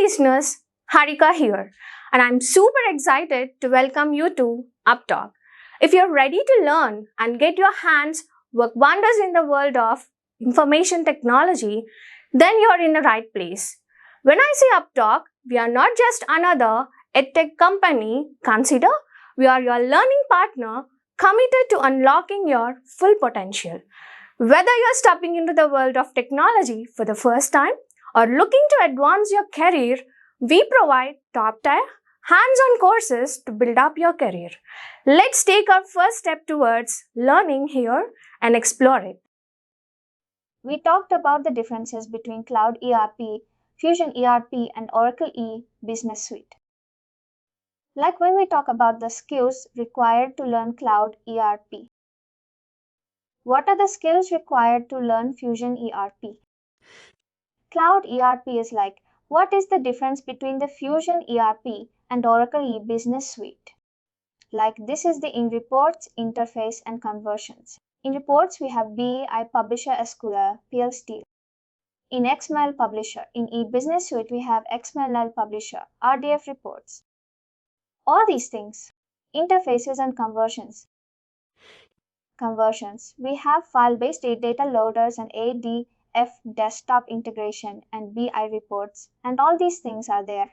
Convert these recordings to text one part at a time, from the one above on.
listeners, Harika here, and I'm super excited to welcome you to UppTalk. If you're ready to learn and get your hands work wonders in the world of information technology, then you're in the right place. When I say UppTalk, we are not just another edtech company. Consider we are your learning partner committed to unlocking your full potential. Whether you're stepping into the world of technology for the first time or looking to advance your career, we provide top-tier, hands-on courses to build up your career. Let's take our first step towards learning here and explore it. We talked about the differences between Cloud ERP, Fusion ERP, and Oracle Business Suite. Like when we talk about the skills required to learn Cloud ERP. What are the skills required to learn Fusion ERP? Cloud ERP is like, what is the difference between the Fusion ERP and Oracle Business Suite? Like this is the in reports, interface, and conversions. In reports, we have BI Publisher SQL, PL Steel. In XML Publisher, in eBusiness Suite, we have XML Publisher, RDF reports. All these things, interfaces and conversions. We have file-based data loaders and ADF desktop integration and BI reports, and all these things are there.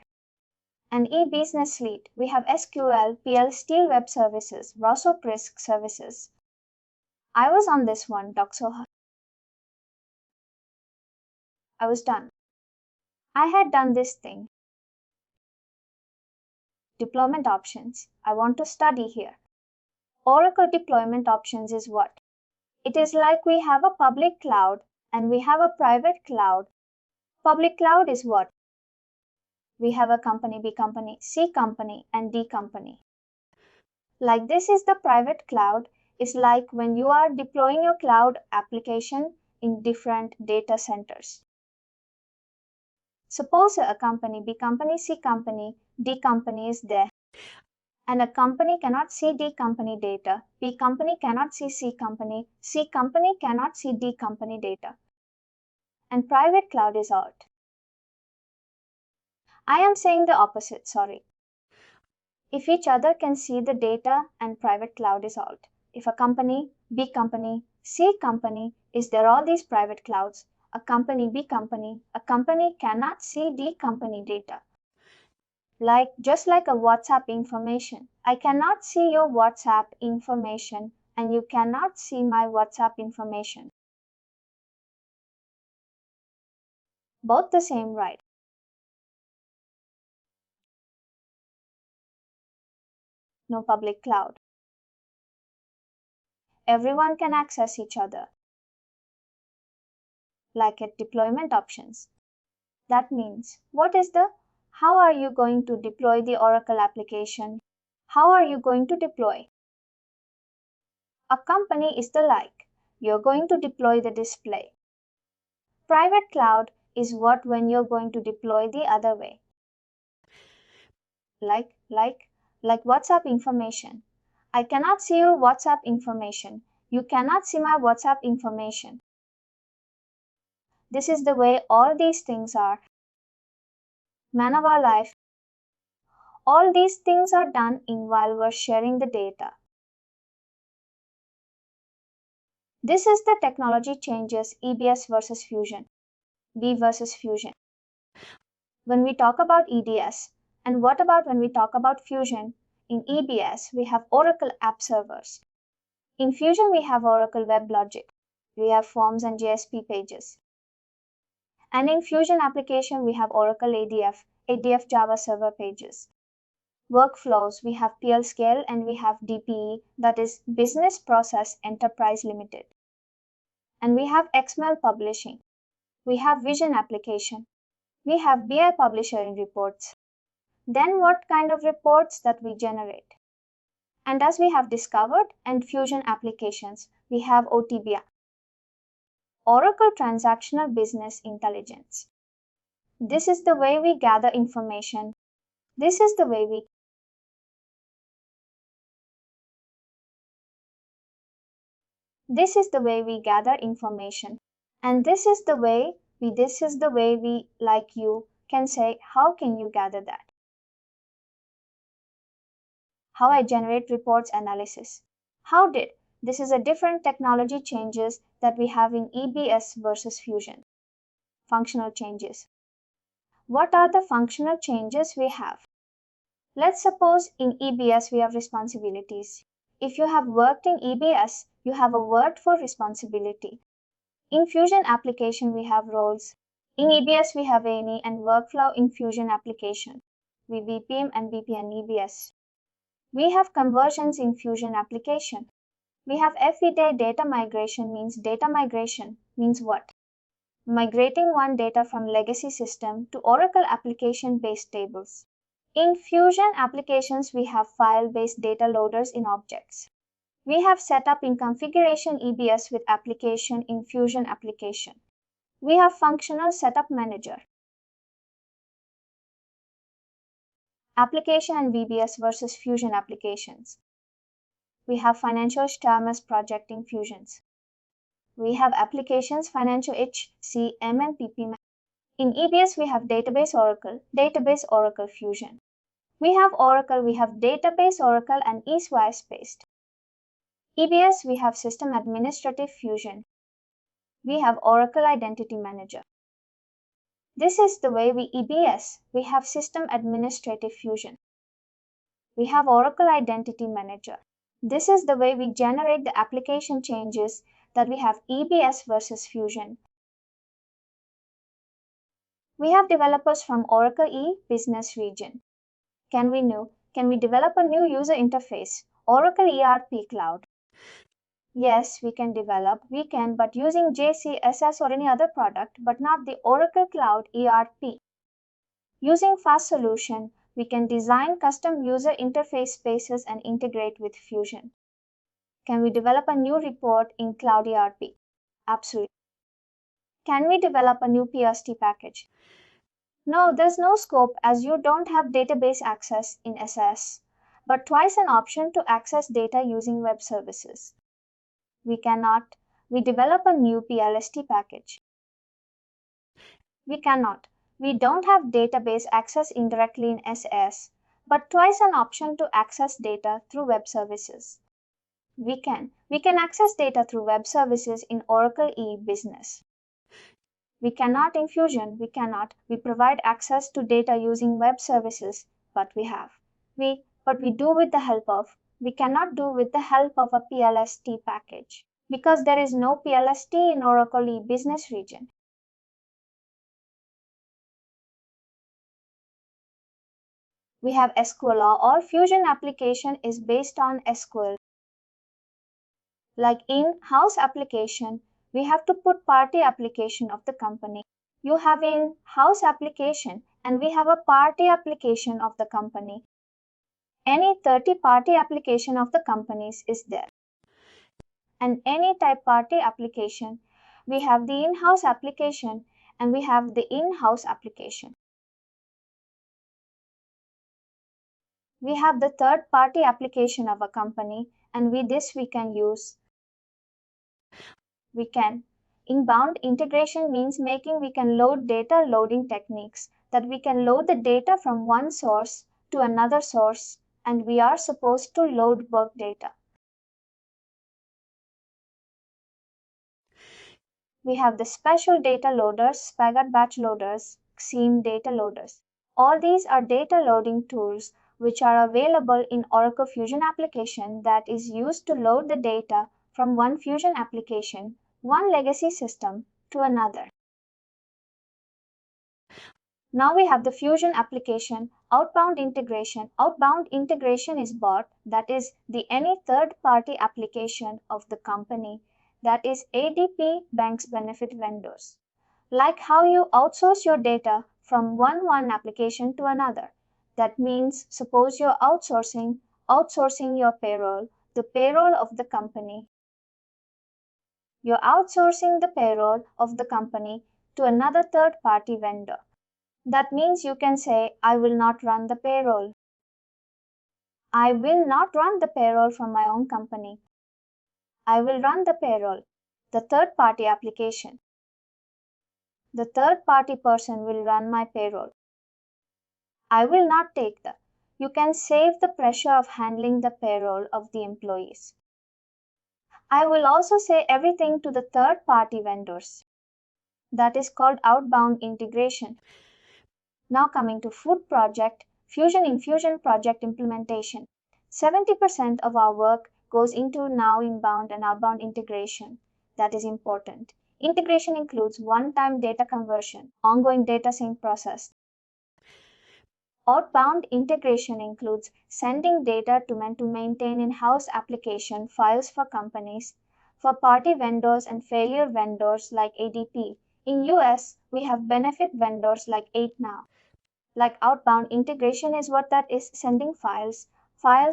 And eBusiness Suite, we have SQL, PL Steel Web Services, Rosso Prisk Services. I was on this one, Doxo. I was done. I had done this thing. Deployment options. I want to study here. Oracle deployment options is what? It is like we have a public cloud and we have a private cloud. Public cloud is what? We have a company, B company, C company, and D company. Like this is the private cloud. It's like when you are deploying your cloud application in different data centers. Suppose a company, B company, C company, D company is there. And a company cannot see D company data. B company cannot see C company cannot see D company data. And private cloud is out. I am saying the opposite, sorry. If each other can see the data and private cloud is out. If a company, B company, C company is there all these private clouds, a company, B company, a company cannot see D company data. Like just like a WhatsApp information. I cannot see your WhatsApp information and you cannot see my WhatsApp information. Both the same, right? No public cloud. Everyone can access each other. Like at deployment options. That means, how are you going to deploy the Oracle application? How are you going to deploy? A company is the like, you're going to deploy the display. Private cloud is what when you're going to deploy the other way. Like WhatsApp information. I cannot see your WhatsApp information. You cannot see my WhatsApp information. This is the way all these things are. Man of our life. All these things are done in while we're sharing the data. This is the technology changes EBS versus Fusion, B versus Fusion. When we talk about EDS, and what about when we talk about Fusion? In EBS, we have Oracle App Servers. In Fusion, we have Oracle Web Logic. We have forms and JSP pages. And in Fusion application, we have Oracle ADF Java Server pages. Workflows, we have PL Scale and we have DPE, that is Business Process Enterprise Limited. And we have XML Publishing. We have Vision Application. We have BI Publisher in reports. Then what kind of reports that we generate? And as we have discovered in Fusion applications, we have OTBI. Oracle Transactional Business Intelligence. This is the way we gather information. This is the way we gather information. And this is the way we like you can say, how can you gather that? How I generate reports analysis. How did? This is a different technology changes that we have in EBS versus Fusion. Functional changes. What are the functional changes we have? Let's suppose in EBS we have responsibilities. If you have worked in EBS, you have a word for responsibility. In Fusion application we have roles. In EBS we have A&E and workflow in Fusion application. We BPM and BPN EBS. We have conversions in Fusion application. We have everyday data migration means what? Migrating one data from legacy system to Oracle application-based tables. In Fusion applications, we have file-based data loaders in objects. We have setup in configuration EBS with application in Fusion application. We have functional setup manager. Application and VBS versus Fusion applications. We have financial STARMUS project in Fusions. We have applications financial HCM and PP. In EBS, we have database Oracle Fusion. We have Oracle, we have database Oracle and eSWICE based. EBS, we have system administrative Fusion. We have Oracle Identity Manager. This is the way we EBS, we have system administrative Fusion. We have Oracle Identity Manager. This is the way we generate the application changes that we have EBS versus Fusion. We have developers from Oracle business region. Can we develop a new user interface, Oracle ERP Cloud? Yes, we can, but using JCSS or any other product, but not the Oracle Cloud ERP. Using fast solution, we can design custom user interface spaces and integrate with Fusion. Can we develop a new report in Cloud ERP? Absolutely. Can we develop a new PST package? No, there's no scope as you don't have database access in SS, but twice an option to access data using web services. We cannot. We develop a new PLST package. We cannot. We don't have database access indirectly in SS, but twice an option to access data through web services. We can. We can access data through web services in Oracle E-Business. We cannot in Fusion. We cannot. We provide access to data using web services, but we have. But we do with the help of. We cannot do with the help of a PLST package because there is no PLST in Oracle E-Business region. We have SQL. All Fusion application is based on SQL. Like in-house application, we have to put party application of the company. You have in-house application and we have a party application of the company. Any 30-party application of the companies is there. And any type party application, we have the in-house application and we have the in-house application. We have the third-party application of a company and with this we can use. We can. Inbound integration means we can load data loading techniques, that we can load the data from one source to another source and we are supposed to load work data. We have the special data loaders, Spagat batch loaders, XIEM data loaders. All these are data loading tools which are available in Oracle Fusion application that is used to load the data from one Fusion application, one legacy system to another. Now we have the Fusion application, outbound integration. Outbound integration is bought, that is the any third-party application of the company, that is ADP banks benefit vendors. Like how you outsource your data from one application to another. That means suppose you're outsourcing your payroll, the payroll of the company. You're outsourcing the payroll of the company to another third-party vendor. That means you can say, I will not run the payroll. I will not run the payroll from my own company. I will run the payroll, the third-party application. The third-party person will run my payroll. I will not take the. You can save the pressure of handling the payroll of the employees. I will also say everything to the third party vendors. That is called outbound integration. Now coming to food project, Fusion Infusion project implementation. 70% of our work goes into now inbound and outbound integration. That is important. Integration includes one-time data conversion, ongoing data sync process. Outbound integration includes sending data to maintain in-house application files for companies, for party vendors and failure vendors like ADP. In US, we have benefit vendors like 8now. Like outbound integration is what that is sending files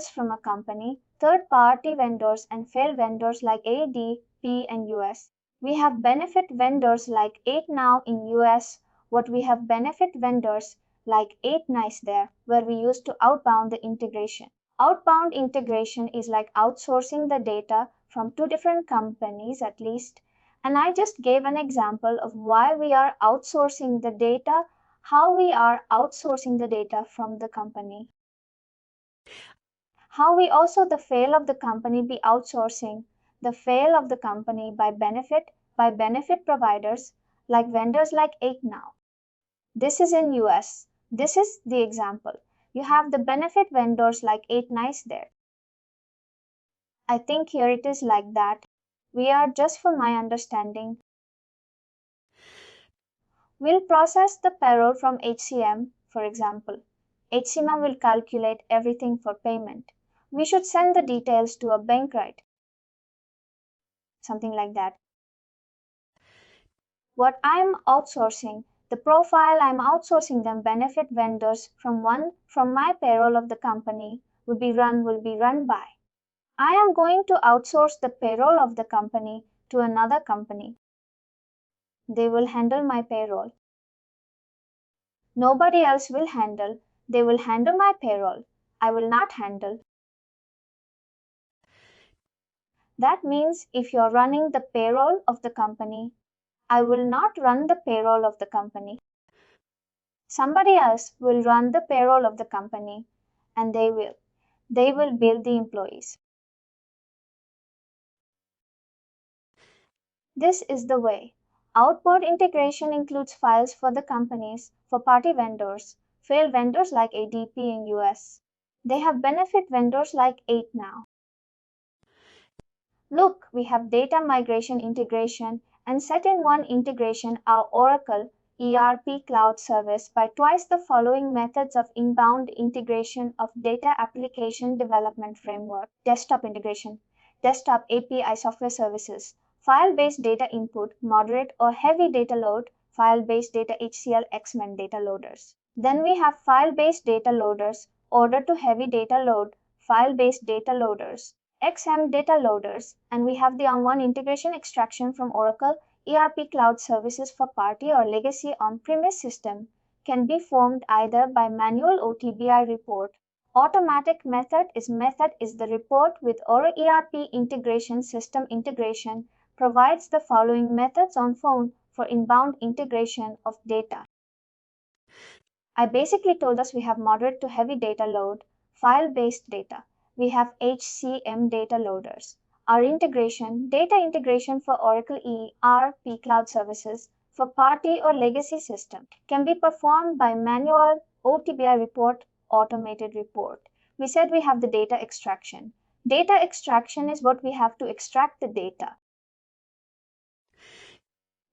from a company, third party vendors and fail vendors like ADP and US. We have benefit vendors like 8now in US, what we have benefit vendors like 8nice there, where we used to outbound the integration. Outbound integration is like outsourcing the data from two different companies at least. And I just gave an example of why we are outsourcing the data, how we are outsourcing the data from the company. How we also the fail of the company be outsourcing the fail of the company by benefit providers like vendors like 8now. This is in US. This is the example. You have the benefit vendors like 8nice there. I think here it is like that. We are just for my understanding. We'll process the payroll from HCM, for example. HCM will calculate everything for payment. We should send the details to a bank, right? Something like that. What I'm outsourcing, the profile I'm outsourcing them benefit vendors from my payroll of the company will be run by. I am going to outsource the payroll of the company to another company. They will handle my payroll. Nobody else will handle. They will handle my payroll. I will not handle. That means if you're running the payroll of the company, I will not run the payroll of the company. Somebody else will run the payroll of the company and they will bill the employees. This is the way. Outbound integration includes files for the companies, for party vendors, fail vendors like ADP in US. They have benefit vendors like 8now. Look, we have data migration integration and set in one integration our Oracle ERP Cloud service by twice the following methods of inbound integration of data application development framework, desktop integration, desktop API software services, file-based data input, moderate or heavy data load, file-based data HCL XML data loaders. Then we have file-based data loaders, order to heavy data load, file-based data loaders, XM data loaders, and we have the on-one integration extraction from Oracle ERP Cloud services for party or legacy on-premise system can be formed either by manual OTBI report. Automatic method is the report with Oracle ERP integration system integration provides the following methods on phone for inbound integration of data. I basically told us we have moderate to heavy data load, file-based data. We have HCM data loaders. Our integration, data integration for Oracle ERP Cloud services for party or legacy system can be performed by manual OTBI report, automated report. We said we have the data extraction. Data extraction is what we have to extract the data.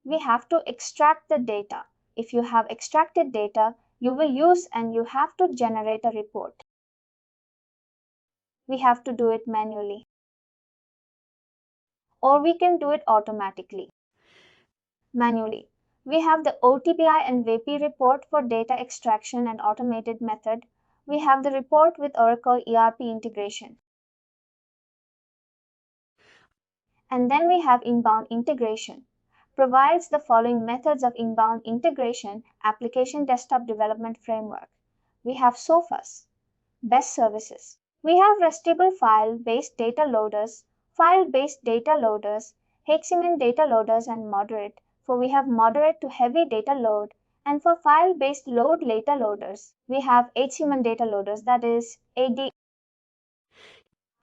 We have to extract the data. If you have extracted data, you will use and you have to generate a report. We have to do it manually. Or we can do it automatically. Manually. We have the OTBI and VP report for data extraction and automated method. We have the report with Oracle ERP integration. And then we have inbound integration. Provides the following methods of inbound integration, application desktop development framework. We have SOFAs, best services. We have restable file-based data loaders, file-based data loaders, HCM data loaders, and moderate, for we have moderate to heavy data load, And for file-based load data loaders, we have HCM data loaders, that is AD.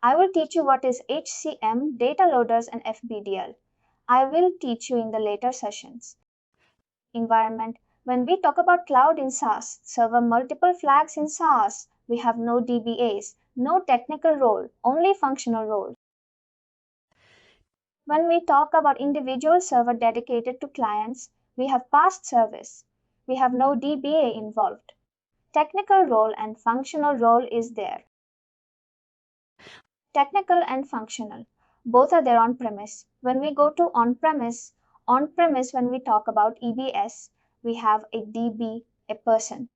I will teach you what is HCM, data loaders, and FBDL. I will teach you in the later sessions. Environment. When we talk about cloud in SaaS, server multiple flags in SaaS, we have no DBAs, no technical role, only functional role. When we talk about individual server dedicated to clients, we have past service. We have no DBA involved. Technical role and functional role is there. Technical and functional, both are there on premise. When we go to on premise, when we talk about EBS, we have a DB, a person.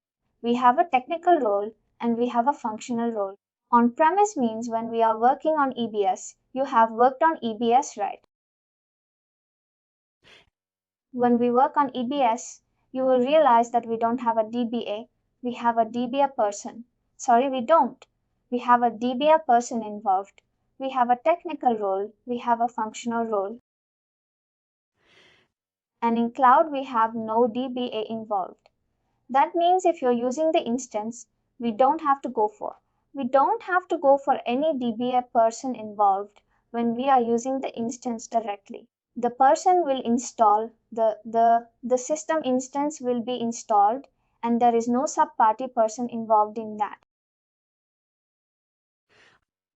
We have a technical role and we have a functional role. On premise means when we are working on EBS, you have worked on EBS, right? When we work on EBS, you will realize that we don't have a DBA, we have a DBA person. Sorry, we don't. We have a DBA person involved. We have a technical role, we have a functional role. And in cloud, we have no DBA involved. That means if you're using the instance, we don't have to go for any DBA person involved when we are using the instance directly. The person will install, the system instance will be installed, and there is no sub-party person involved in that.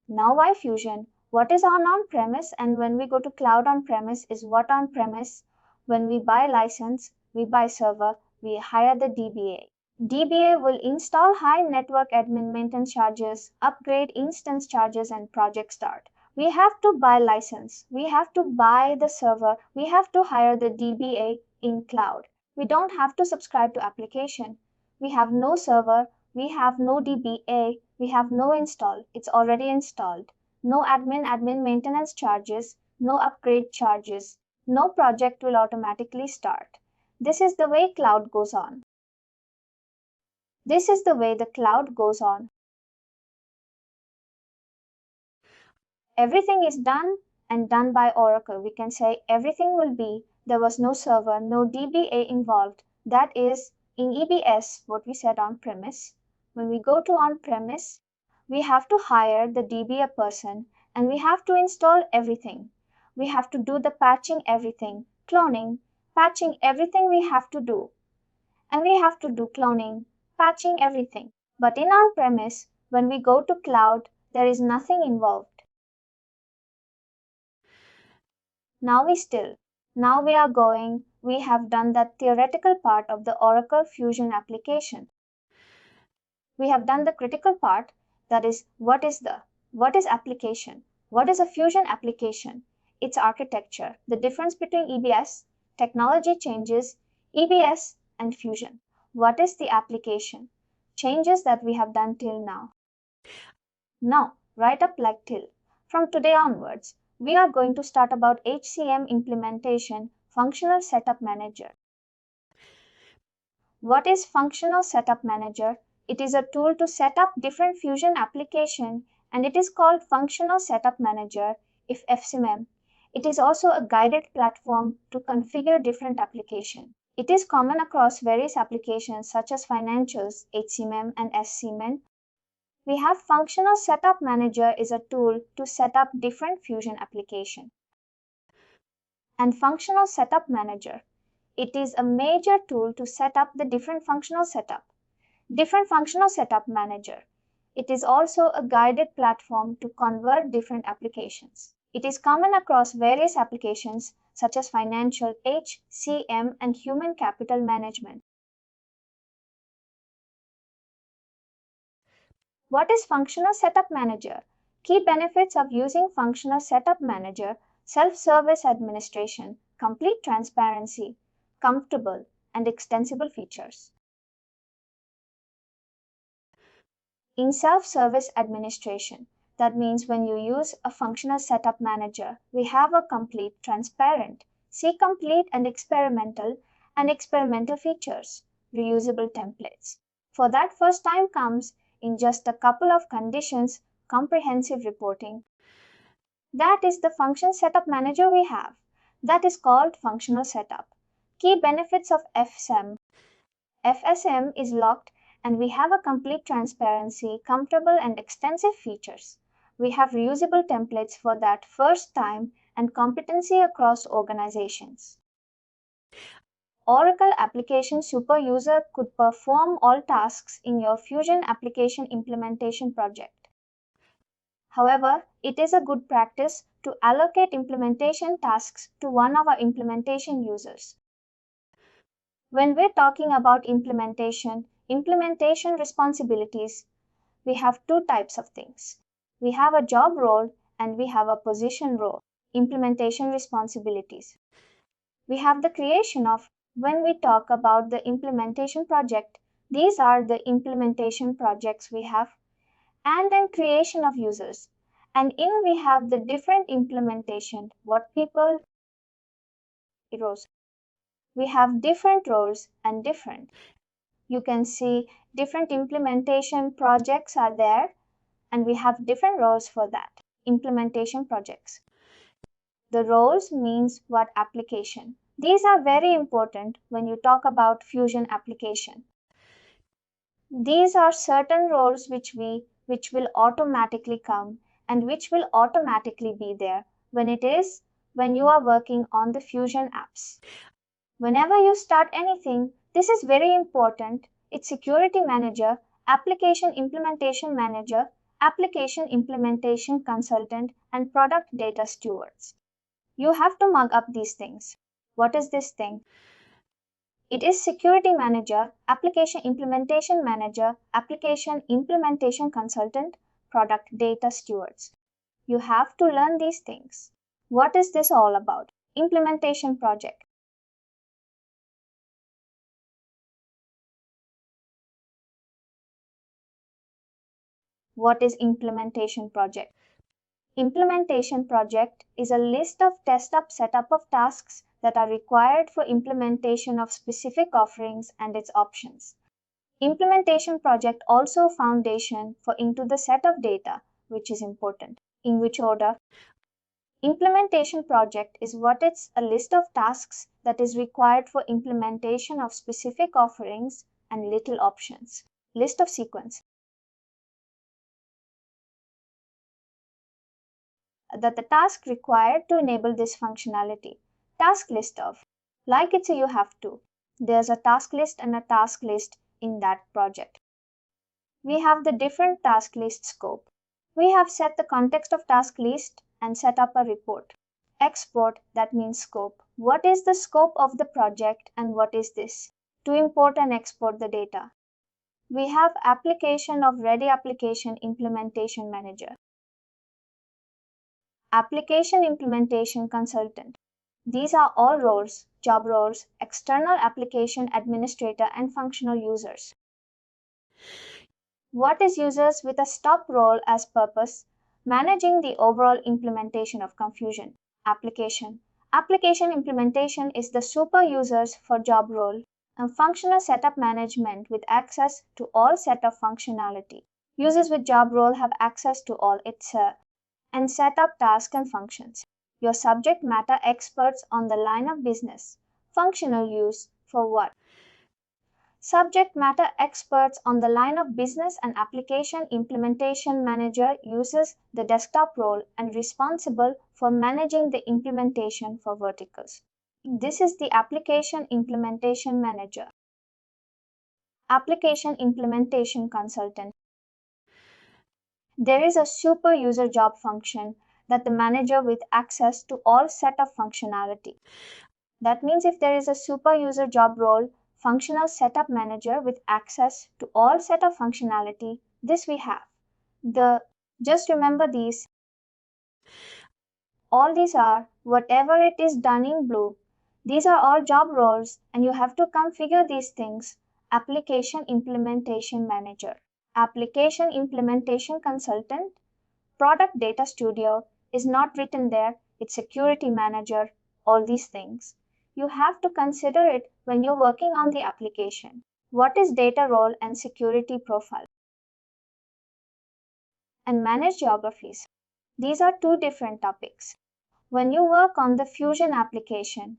Now why Fusion? What is on-premise, and when we go to cloud on-premise is what on-premise? When we buy license, we buy server, we hire the DBA. DBA will install high network admin maintenance charges, upgrade instance charges, and project start. We have to buy license, we have to buy the server, we have to hire the DBA in cloud. We don't have to subscribe to application. We have no server, we have no DBA, we have no install, it's already installed. No admin maintenance charges, no upgrade charges, no project will automatically start. This is the way cloud goes on. This is the way the cloud goes on. Everything is done and done by Oracle. We can say everything will be, there was no server, no DBA involved. That is in EBS, what we said on premise. When we go to on premise, we have to hire the DBA person and we have to install everything. We have to do the patching everything, cloning, patching everything we have to do. And we have to do cloning, patching everything. But in on premise, when we go to cloud, there is nothing involved. Now we have done that theoretical part of the Oracle Fusion application. We have done the critical part, that is, what is application? What is a Fusion application? Its architecture, the difference between EBS, technology changes, EBS, and Fusion. What is the application? Changes that we have done till now. Now, write up like till. From today onwards, we are going to start about HCM implementation, Functional Setup Manager. What is Functional Setup Manager? It is a tool to set up different Fusion applications and it is called Functional Setup Manager, if FCM. It is also a guided platform to configure different applications. It is common across various applications such as financials, HCM and SCM. We have Functional Setup Manager is a tool to set up different Fusion applications. And Functional Setup Manager, it is a major tool to set up the different functional setup. Different Functional Setup Manager. It is also a guided platform to convert different applications. It is common across various applications such as financial, HCM, and human capital management. What is Functional Setup Manager? Key benefits of using Functional Setup Manager: self-service administration, complete transparency, comfortable and extensible features. In self-service administration, that means when you use a Functional Setup Manager, we have a complete, transparent, complete and experimental features, reusable templates. For that, first time comes in just a couple of conditions, comprehensive reporting. That is the Function Setup Manager we have. That is called Functional Setup. Key benefits of FSM. FSM is locked and we have a complete transparency, comfortable and extensive features. We have reusable templates for that first time and competency across organizations. Oracle Application Super User could perform all tasks in your Fusion application implementation project. However, it is a good practice to allocate implementation tasks to one of our implementation users. When we're talking about implementation responsibilities, we have two types of things. We have a job role and we have a position role. Implementation responsibilities. We have the creation of, when we talk about the implementation project, these are the implementation projects we have, and then creation of users. And in we have the different implementation, what people heroes. We have different roles and different. You can see different implementation projects are there, and we have different roles for that. Implementation projects. The roles means what application. These are very important when you talk about Fusion application. These are certain roles which will automatically come and which will automatically be there when you are working on the Fusion apps. Whenever you start anything, this is very important. It's security manager, application implementation manager, application implementation consultant, and product data stewards. You have to mug up these things. What is this thing? It is security manager, application implementation manager, application implementation consultant, product data stewards. You have to learn these things. What is this all about? Implementation project. What is implementation project? Implementation project is a list of test-up setup of tasks that are required for implementation of specific offerings and its options. Implementation project also foundation for into the set of data, which is important. In which order? Implementation project is what it's a list of tasks that is required for implementation of specific offerings and little options. List of sequence. That the task required to enable this functionality. Task list of. Like it's a you have to. There's a task list and a task list in that project. We have the different task list scope. We have set the context of task list and set up a report. Export, that means scope. What is the scope of the project and what is this? To import and export the data. We have application of ready application implementation manager. Application implementation consultant. These are all roles, job roles, external application administrator and functional users. What is users with a stop role as purpose? Managing the overall implementation of Fusion application. Application implementation is the super users for job role and functional setup management with access to all set of functionality. Users with job role have access to all its and set up tasks and functions. Your subject matter experts on the line of business. Functional use for what? Subject matter experts on the line of business and application implementation manager uses the desktop role and responsible for managing the implementation for verticals. This is the application implementation manager. Application implementation consultant. There is a super user job function that the manager with access to all set of functionality. That means if there is a super user job role, functional setup manager with access to all set of functionality, this we have. Just remember these. All these are, whatever it is done in blue, these are all job roles and you have to configure these things. Application implementation manager. Application implementation consultant, product data studio is not written there, it's security manager, all these things. You have to consider it when you're working on the application. What is data role and security profile? And manage geographies. These are two different topics. When you work on the Fusion application,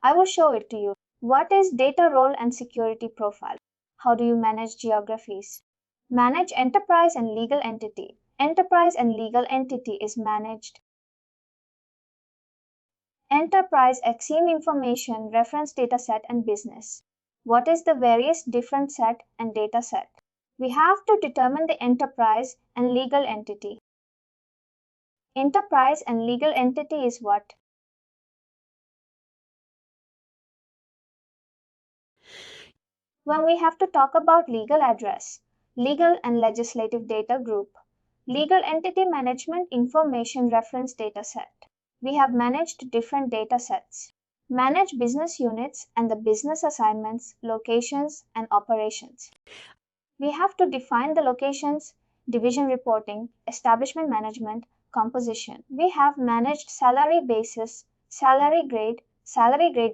I will show it to you. What is data role and security profile? How do you manage geographies? Manage enterprise and legal entity. Enterprise and legal entity is managed. Enterprise HCM information, reference data set and business. What is the various different set and data set? We have to determine the enterprise and legal entity. Enterprise and legal entity is what? When we have to talk about legal address, legal and legislative data group, legal entity management information reference data set. We have managed different data sets. Manage business units and the business assignments, locations, and operations. We have to define the locations, division reporting, establishment management, composition. We have managed salary basis, salary grade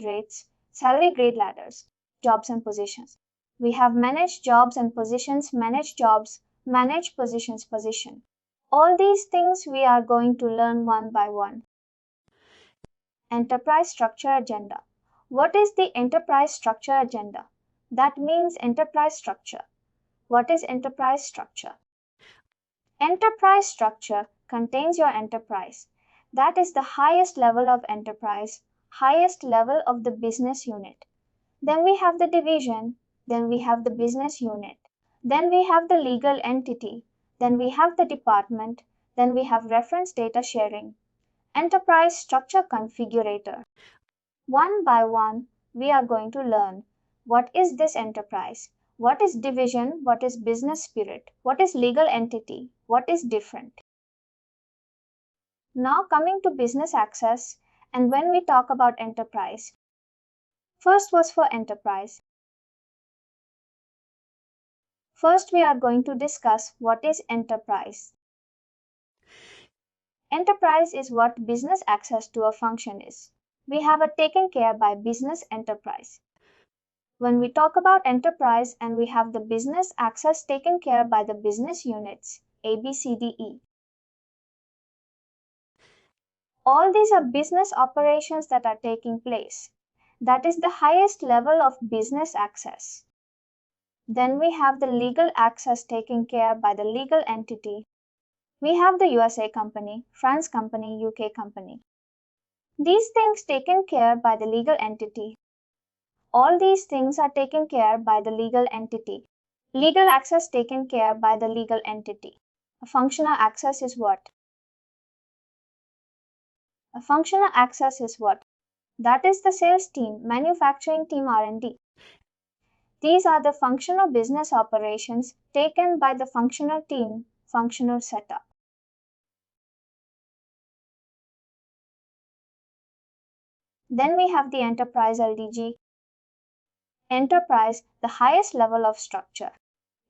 rates, salary grade ladders, jobs and positions. We have managed jobs and positions, managed jobs, managed positions, position. All these things we are going to learn one by one. Enterprise structure agenda. What is the enterprise structure agenda? That means enterprise structure. What is enterprise structure? Enterprise structure contains your enterprise. That is the highest level of enterprise, highest level of the business unit. Then we have the division, then we have the business unit, then we have the legal entity, then we have the department, then we have reference data sharing. Enterprise structure configurator. One by one, we are going to learn what is this enterprise, what is division, what is business spirit, what is legal entity, what is different. Now coming to business access, and when we talk about enterprise, first was for enterprise. First we are going to discuss what is enterprise. Enterprise is what business access to a function is. We have a taken care by business enterprise. When we talk about enterprise and we have the business access taken care by the business units, A, B, C, D, E. All these are business operations that are taking place. That is the highest level of business access. Then we have the legal access taken care by the legal entity. We have the USA company, France company, UK company. These things taken care by the legal entity. All these things are taken care by the legal entity. Legal access taken care by the legal entity. A functional access is what? A functional access is what? That is the sales team, manufacturing team, R&D. These are the functional business operations taken by the functional team, functional setup. Then we have the enterprise LDG. Enterprise, the highest level of structure,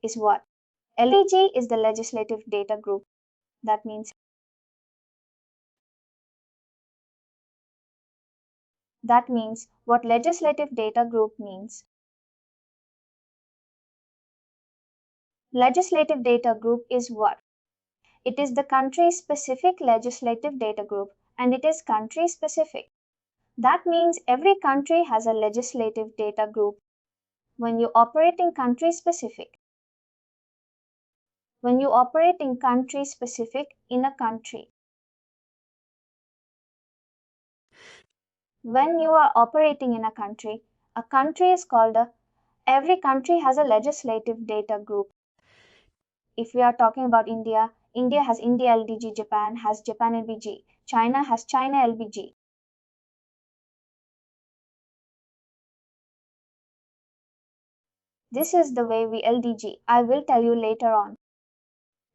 is what? LDG is the legislative data group. That means what legislative data group means. Legislative data group is what? It is the country specific legislative data group, and it is country specific. That means every country has a legislative data group. When you operate in country specific in a country. When you are operating in a country is called every country has a legislative data group. If we are talking about India, India has India LDG, Japan has Japan LBG, China has China LBG. This is the way we LDG. I will tell you later on.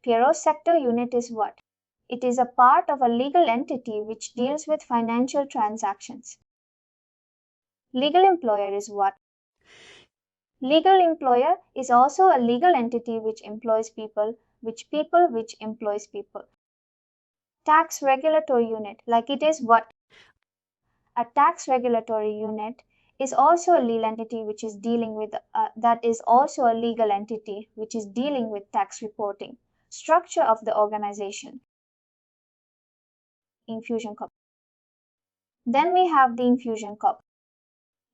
Bureau sector unit is what? It is a part of a legal entity which deals with financial transactions. Legal employer is what? Legal employer is also a legal entity which employs people, which employs people. Tax regulatory unit, like it is what? A tax regulatory unit is also a legal entity which is dealing with tax reporting. Structure of the organization. Infusion Corp. Then we have the Infusion Corp.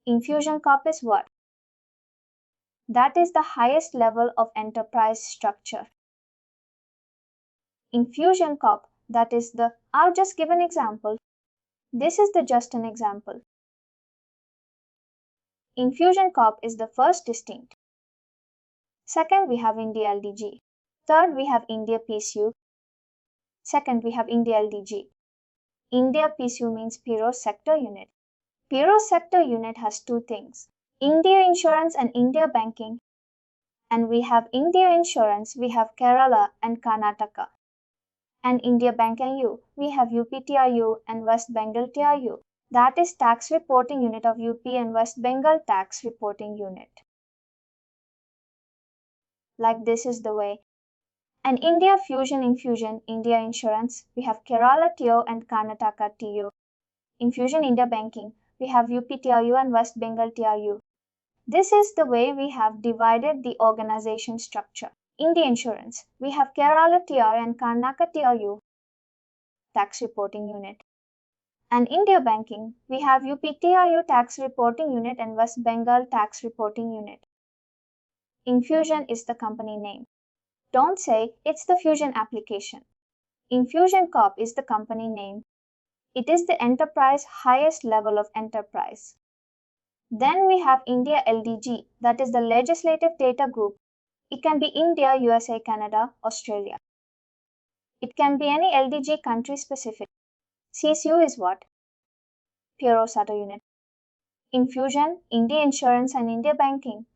Infusion Corp is what? That is the highest level of enterprise structure. In Fusion Corp, I'll just give an example. This is just an example. In Fusion Corp is the first distinct. Second, we have India LDG. Third, we have India PSU. Second, we have India LDG. India PSU means Payroll Sector Unit. Payroll Sector Unit has two things, India Insurance and India Banking. And we have India Insurance, we have Kerala and Karnataka. And India Banking U, we have UPTRU and West Bengal TRU. That is Tax Reporting Unit of UP and West Bengal Tax Reporting Unit. Like this is the way. And India Fusion Infusion, India Insurance, we have Kerala TO and Karnataka TO. Infusion India Banking, we have UPTRU and West Bengal TRU. This is the way we have divided the organization structure. India Insurance, we have Kerala TR and Karnataka TRU, Tax Reporting Unit. And India Banking, we have UPTRU Tax Reporting Unit and West Bengal Tax Reporting Unit. Infusion is the company name. Don't say it's the Fusion application. Infusion Corp is the company name. It is the enterprise highest level of enterprise. Then we have India LDG, that is the Legislative Data Group. It can be India, USA, Canada, Australia. It can be any LDG country specific. CSU is what? Payroll Sector Unit. Infusion, India Insurance and India Banking.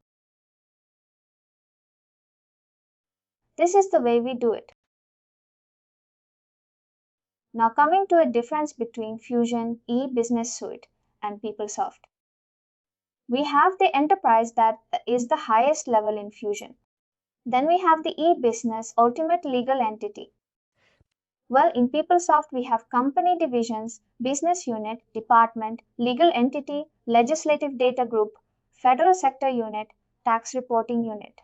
This is the way we do it. Now coming to a difference between Fusion e-Business Suite and PeopleSoft. We have the enterprise that is the highest level in Fusion. Then we have the e-business ultimate legal entity. Well, in PeopleSoft we have company divisions, business unit, department, legal entity, legislative data group, federal sector unit, tax reporting unit.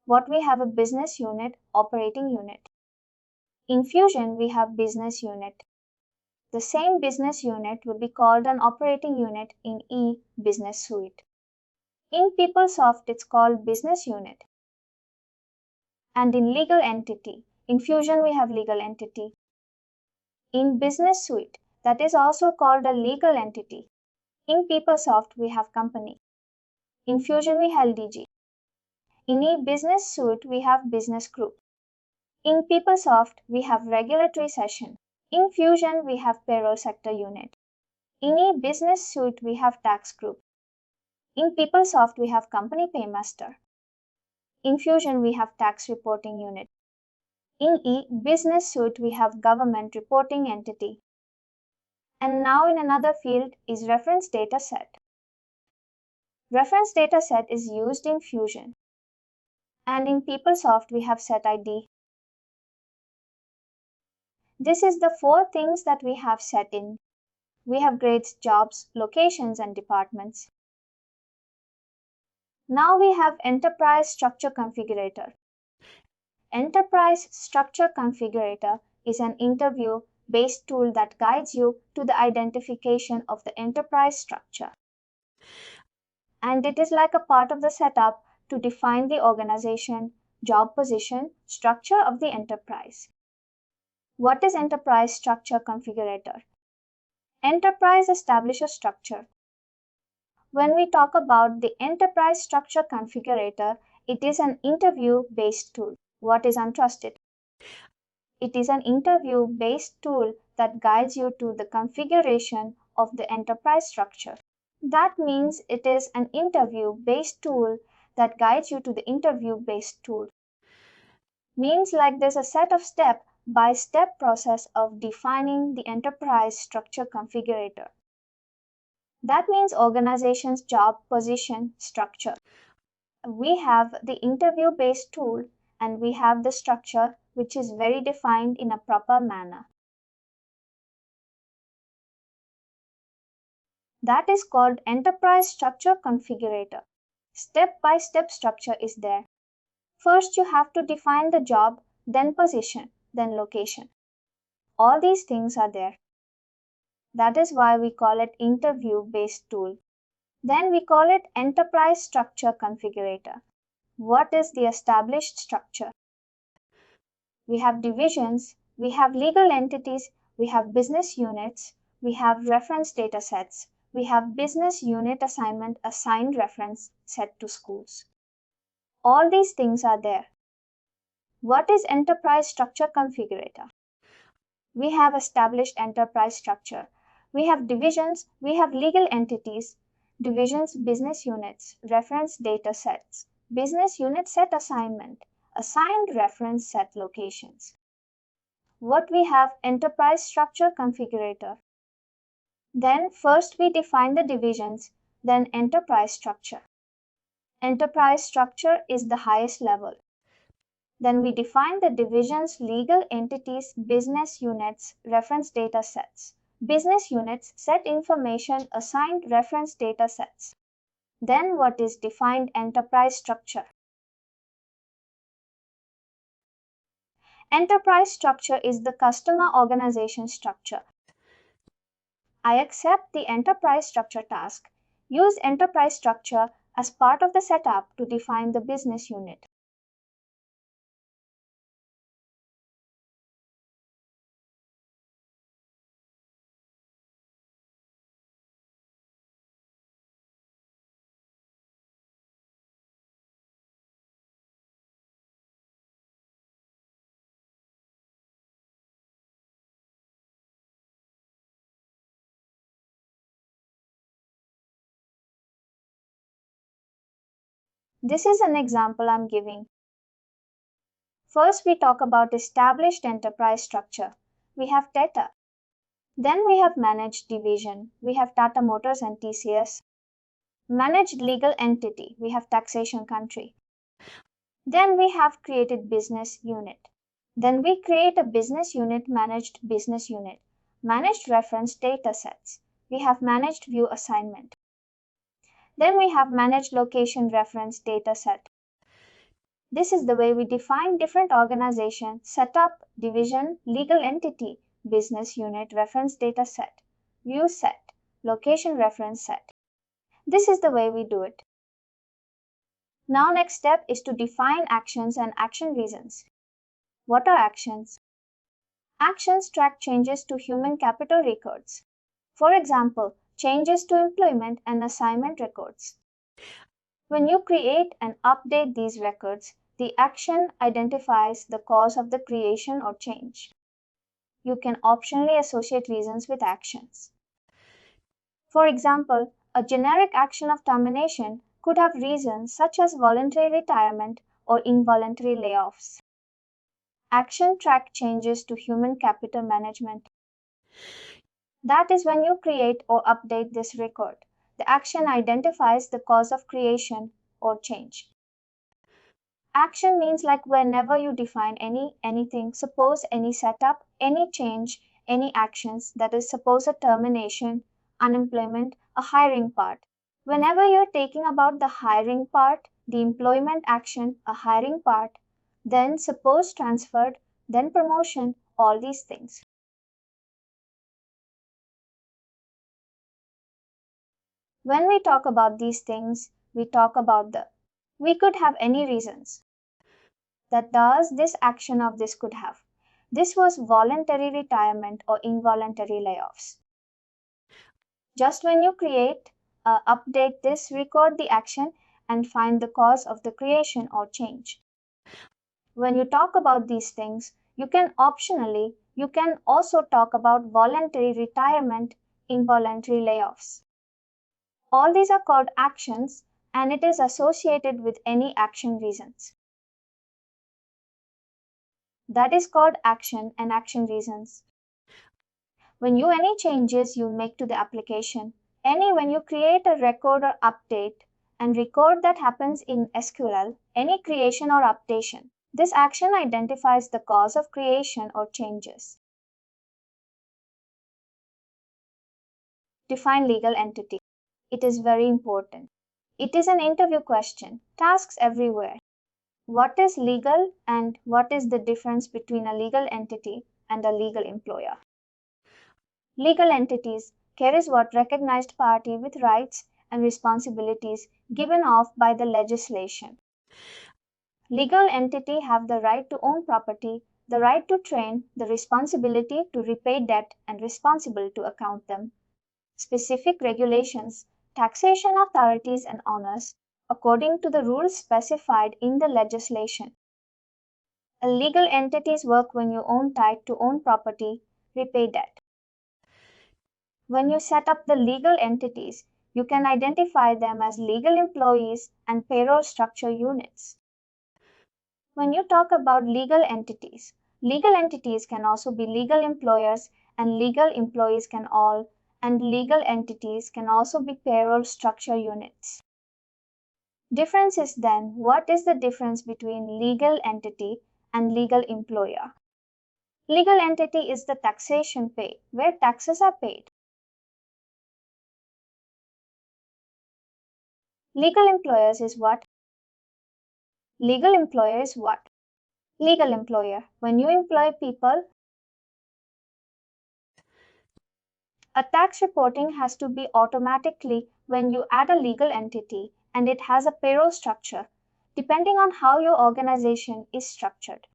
What we have a business unit, operating unit. In Fusion we have business unit. The same business unit will be called an operating unit in e-Business Suite. In PeopleSoft it's called business unit. And in legal entity, in Fusion we have legal entity. In Business Suite, that is also called a legal entity. In PeopleSoft we have company. In Fusion we have LDG. In e-Business Suite we have business group. In PeopleSoft we have regulatory session. In Fusion we have payroll sector unit. In e-Business Suite we have tax group. In PeopleSoft we have company paymaster. In Fusion we have tax reporting unit. In e-Business Suite we have government reporting entity. And now in another field is reference data set. Reference data set is used in Fusion. And in PeopleSoft we have set ID. This is the four things that we have set in. We have grades, jobs, locations and departments. Now we have Enterprise Structure Configurator. Enterprise Structure Configurator is an interview-based tool that guides you to the identification of the enterprise structure. And it is like a part of the setup to define the organization, job position, structure of the enterprise. What is Enterprise Structure Configurator? Enterprise establishes structure. When we talk about the Enterprise Structure Configurator, it is an interview-based tool. What is untrusted? It is an interview-based tool that guides you to the configuration of the enterprise structure. That means it is an interview-based tool that guides you to the interview-based tool. Means like there's a set of step-by-step process of defining the enterprise structure configurator. That means organization's job, position, structure. We have the interview-based tool and we have the structure which is very defined in a proper manner. That is called Enterprise Structure Configurator. Step-by-step structure is there. First you have to define the job, then position, then location. All these things are there. That is why we call it interview-based tool. Then we call it Enterprise Structure Configurator. What is the established structure? We have divisions, we have legal entities, we have business units, we have reference data sets, we have business unit assignment assigned reference set to schools. All these things are there. What is Enterprise Structure Configurator? We have established enterprise structure. We have divisions, we have legal entities, divisions, business units, reference data sets, business unit set assignment, assigned reference set locations. What we have enterprise structure configurator. Then first we define the divisions, then enterprise structure. Enterprise structure is the highest level. Then we define the divisions, legal entities, business units, reference data sets. Business units set information assigned reference data sets. Then what is defined enterprise structure? Enterprise structure is the customer organization structure. I accept the enterprise structure task. Use enterprise structure as part of the setup to define the business unit. This is an example I'm giving. First, we talk about established enterprise structure. We have data. Then we have managed division. We have Tata Motors and TCS. Managed legal entity. We have taxation country. Then we have created business unit. Then we create a business unit, managed business unit. Managed reference data sets. We have managed view assignment. Then we have managed location reference data set. This is the way we define different organization, setup, division, legal entity, business unit, reference data set, view set, location reference set. This is the way we do it. Now next step is to define actions and action reasons. What are actions? Actions track changes to human capital records. For example, changes to employment and assignment records. When you create and update these records, the action identifies the cause of the creation or change. You can optionally associate reasons with actions. For example, a generic action of termination could have reasons such as voluntary retirement or involuntary layoffs. Action track changes to human capital management. That is when you create or update this record. The action identifies the cause of creation or change. Action means like whenever you define anything, suppose any setup, any change, any actions, that is suppose a termination, unemployment, a hiring part. Whenever you're taking about the hiring part, the employment action, a hiring part, then suppose transferred, then promotion, all these things. When we talk about these things, we talk about we could have any reasons. That does this action of this could have. This was voluntary retirement or involuntary layoffs. Just when you create, update this, record the action and find the cause of the creation or change. When you talk about these things, you can also talk about voluntary retirement, involuntary layoffs. All these are called actions and it is associated with any action reasons. That is called action and action reasons. When any changes you make to the application, when you create a record or update and record that happens in SQL, any creation or updation, this action identifies the cause of creation or changes. Define legal entity. It is very important. It is an interview question, tasks everywhere. What is legal and what is the difference between a legal entity and a legal employer? Legal entities carries what recognized party with rights and responsibilities given off by the legislation. Legal entities have the right to own property, the right to train, the responsibility to repay debt, and responsible to account them. Specific regulations, taxation authorities and honors, according to the rules specified in the legislation. Legal entities work when you own title to own property, repay debt. When you set up the legal entities, you can identify them as legal employees and payroll structure units. When you talk about legal entities can also be legal employers and legal employees and legal entities can also be payroll structure units. Difference is then, what is the difference between legal entity and legal employer? Legal entity is the taxation paid, where taxes are paid. Legal employers is what? Legal employer is what? Legal employer. When you employ people, a tax reporting has to be automatically when you add a legal entity and it has a payroll structure, depending on how your organization is structured.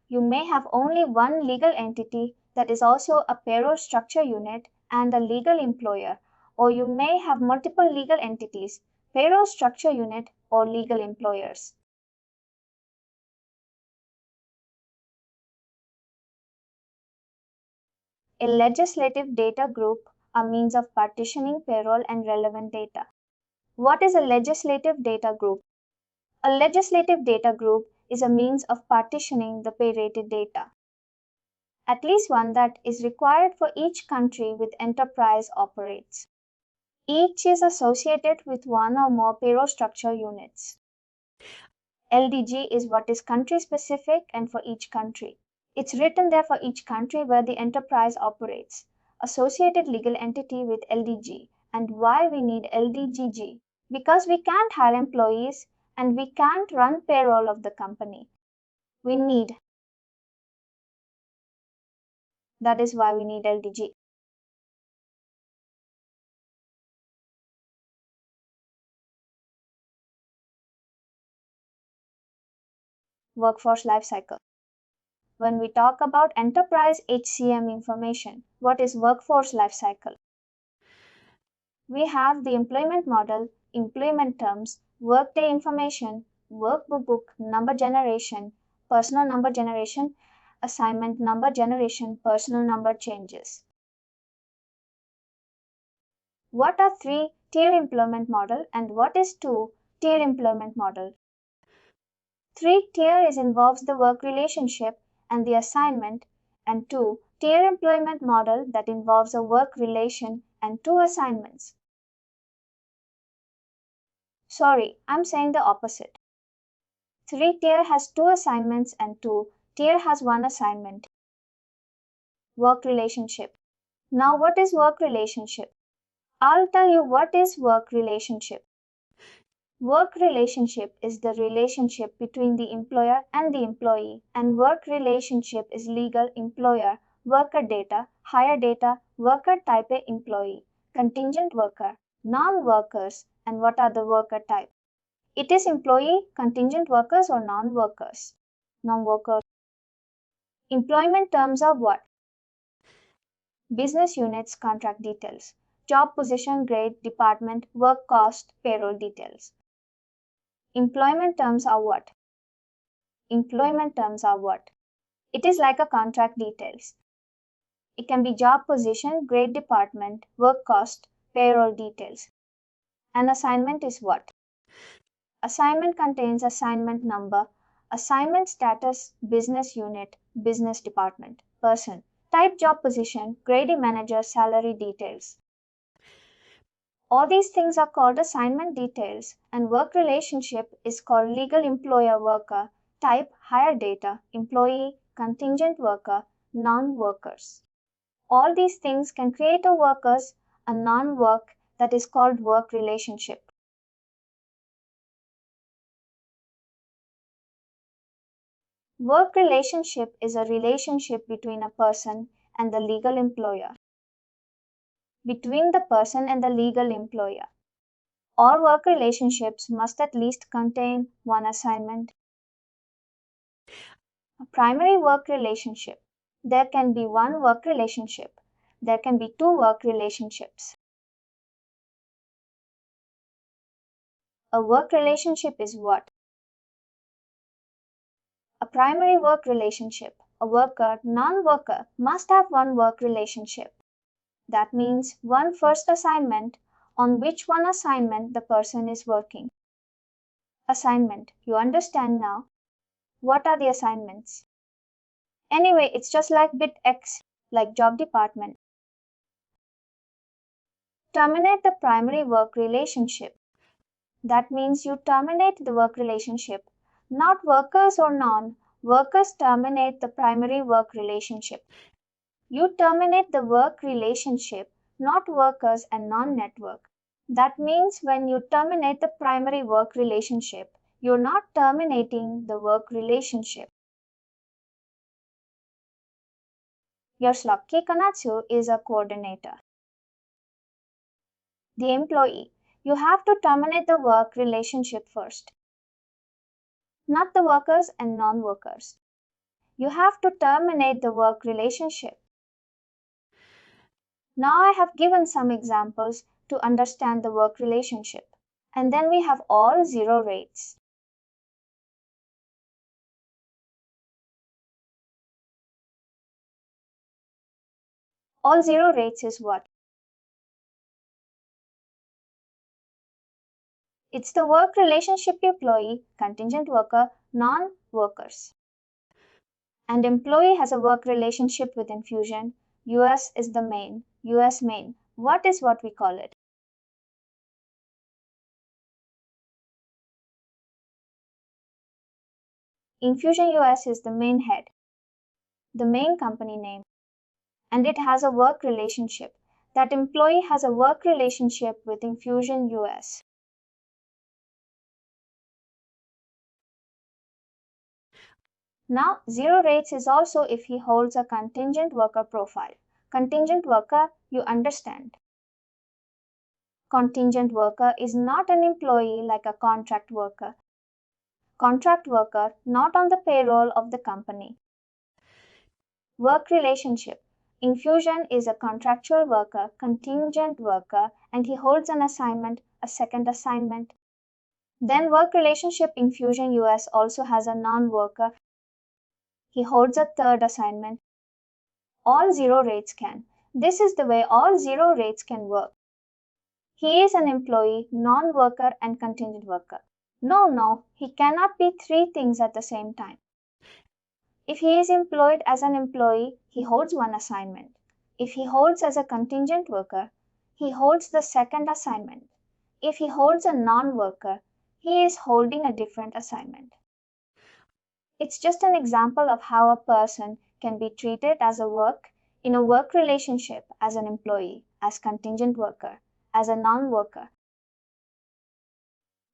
You may have only one legal entity that is also a payroll structure unit and a legal employer, or you may have multiple legal entities, payroll structure unit, or legal employers. A legislative data group, a means of partitioning payroll and relevant data. What is a legislative data group? A legislative data group is a means of partitioning the pay-rated data. At least one that is required for each country with enterprise operates. Each is associated with one or more payroll structure units. LDG is what is country specific and for each country. It's written there for each country where the enterprise operates. Associated legal entity with LDG. And why we need LDGG? Because we can't hire employees and we can't run payroll of the company. That is why we need LDG. Workforce lifecycle. When we talk about enterprise HCM information, what is workforce lifecycle? We have the employment model, employment terms, workday information, workbook number generation, personal number generation, assignment number generation, personal number changes. What are three-tier employment model and what is two-tier employment model? Three-tier involves the work relationship and the assignment, and two-tier employment model that involves a work relation and two assignments. Sorry, I'm saying the opposite. Three-tier has two assignments and two-tier has one assignment. Work relationship. Now what is work relationship? I'll tell you what is work relationship. Work relationship is the relationship between the employer and the employee, and work relationship is legal employer, worker data, hire data, worker type A employee, contingent worker, non-workers, and what are the worker type? It is employee, contingent workers, or non-workers. Non-workers. Employment terms are what? Business units, contract details, job position, grade, department, work cost, payroll details. Employment terms are what? Employment terms are what? It is like a contract details. It can be job position, grade, department, work cost, payroll details. An assignment is what? Assignment contains assignment number, assignment status, business unit, business department, person, type, job position, grade, manager, salary details. All these things are called assignment details, and work relationship is called legal employer worker, type, hire data, employee, contingent worker, non-workers. All these things can create a workers, a non-work that is called work relationship. Work relationship is a relationship between a person and the legal employer. between the person and the legal employer. All work relationships must at least contain one assignment. A primary work relationship. There can be one work relationship. There can be two work relationships. A work relationship is what? A primary work relationship. A worker, non-worker must have one work relationship. That means one first assignment on which one assignment the person is working. Assignment. You understand now? What are the assignments? Anyway, it's just like bit X, like job department. Terminate the primary work relationship. That means you terminate the work relationship. Not workers or non-workers terminate the primary work relationship. You terminate the work relationship, not workers and non-network. That means when you terminate the primary work relationship, you're not terminating the work relationship. Yoshilaki Kanatsu is a coordinator. The employee. You have to terminate the work relationship first, not the workers and non-workers. You have to terminate the work relationship. Now I have given some examples to understand the work relationship. And then we have all zero rates. All zero rates is what? It's the work relationship employee, contingent worker, non-workers. And employee has a work relationship with Infusion. US is the main. US main. What is what we call it? Infusion US is the main head, the main company name, and it has a work relationship. That employee has a work relationship with Infusion US. Now, zero rates is also if he holds a contingent worker profile. Contingent worker, you understand. Contingent worker is not an employee like a contract worker. Contract worker not on the payroll of the company. Work relationship. Infusion is a contractual worker, contingent worker, and he holds an assignment, a second assignment. Then work relationship Infusion US also has a non-worker. He holds a third assignment. All zero rates can. This is the way all zero rates can work. He is an employee, non-worker, and contingent worker. No, he cannot be three things at the same time. If he is employed as an employee, he holds one assignment. If he holds as a contingent worker, he holds the second assignment. If he holds a non-worker, he is holding a different assignment. It's just an example of how a person can be treated as a work in a work relationship as an employee, as contingent worker, as a non-worker.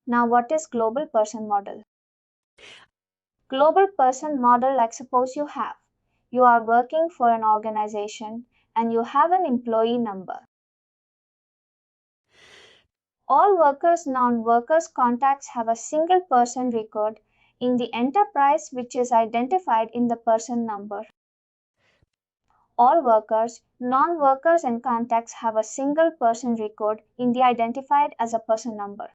Now, what is global person model? Global person model, like suppose you are working for an organization and you have an employee number. All workers, non-workers contacts have a single person record in the enterprise which is identified in the person number. All workers, non-workers and contacts have a single person record in the identified as a person number.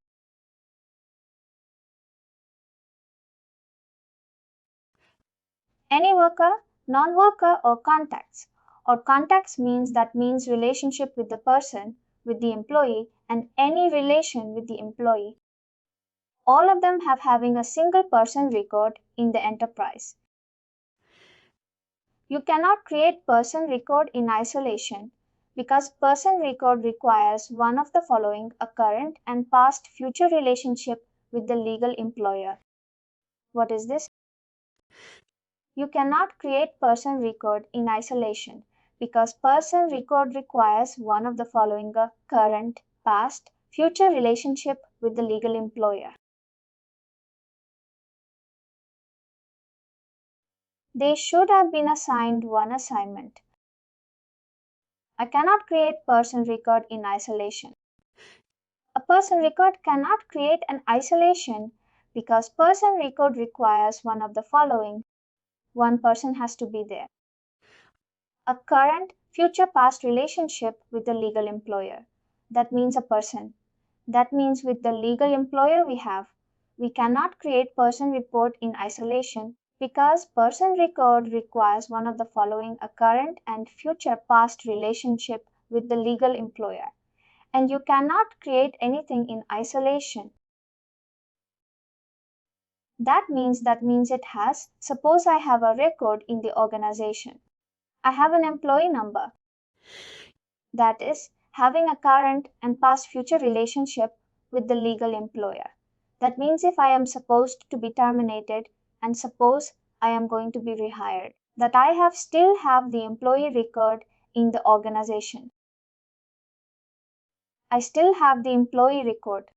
Any worker, non-worker or contacts. Or contacts means relationship with the person, with the employee, and any relation with the employee. All of them having a single person record in the enterprise. You cannot create person record in isolation because person record requires one of the following: a current and past future relationship with the legal employer. What is this? You cannot create person record in isolation because person record requires one of the following: a current, past, future relationship with the legal employer. They should have been assigned one assignment. I cannot create person record in isolation. A person record cannot create an isolation because person record requires one of the following. One person has to be there. A current, future, past relationship with the legal employer. That means a person. That means with the legal employer we cannot create person report in isolation because person record requires one of the following: a current and future past relationship with the legal employer. And you cannot create anything in isolation. That means it has. Suppose I have a record in the organization. I have an employee number. That is, having a current and past future relationship with the legal employer. That means if I am supposed to be terminated and suppose I am going to be rehired, that I still have the employee record in the organization. I still have the employee record.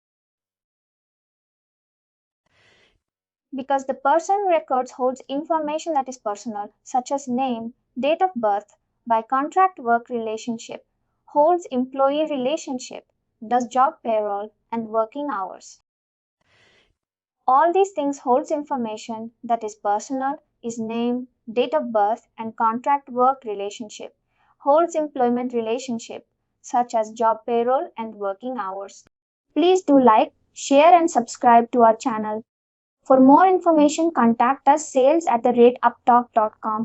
Because the person records holds information that is personal, such as name, date of birth, by contract work relationship, holds employee relationship, does job payroll, and working hours. All these things holds information that is personal, is name, date of birth, and contract work relationship, holds employment relationship, such as job payroll and working hours. Please do like, share, and subscribe to our channel. For more information, contact us sales@uptalk.com.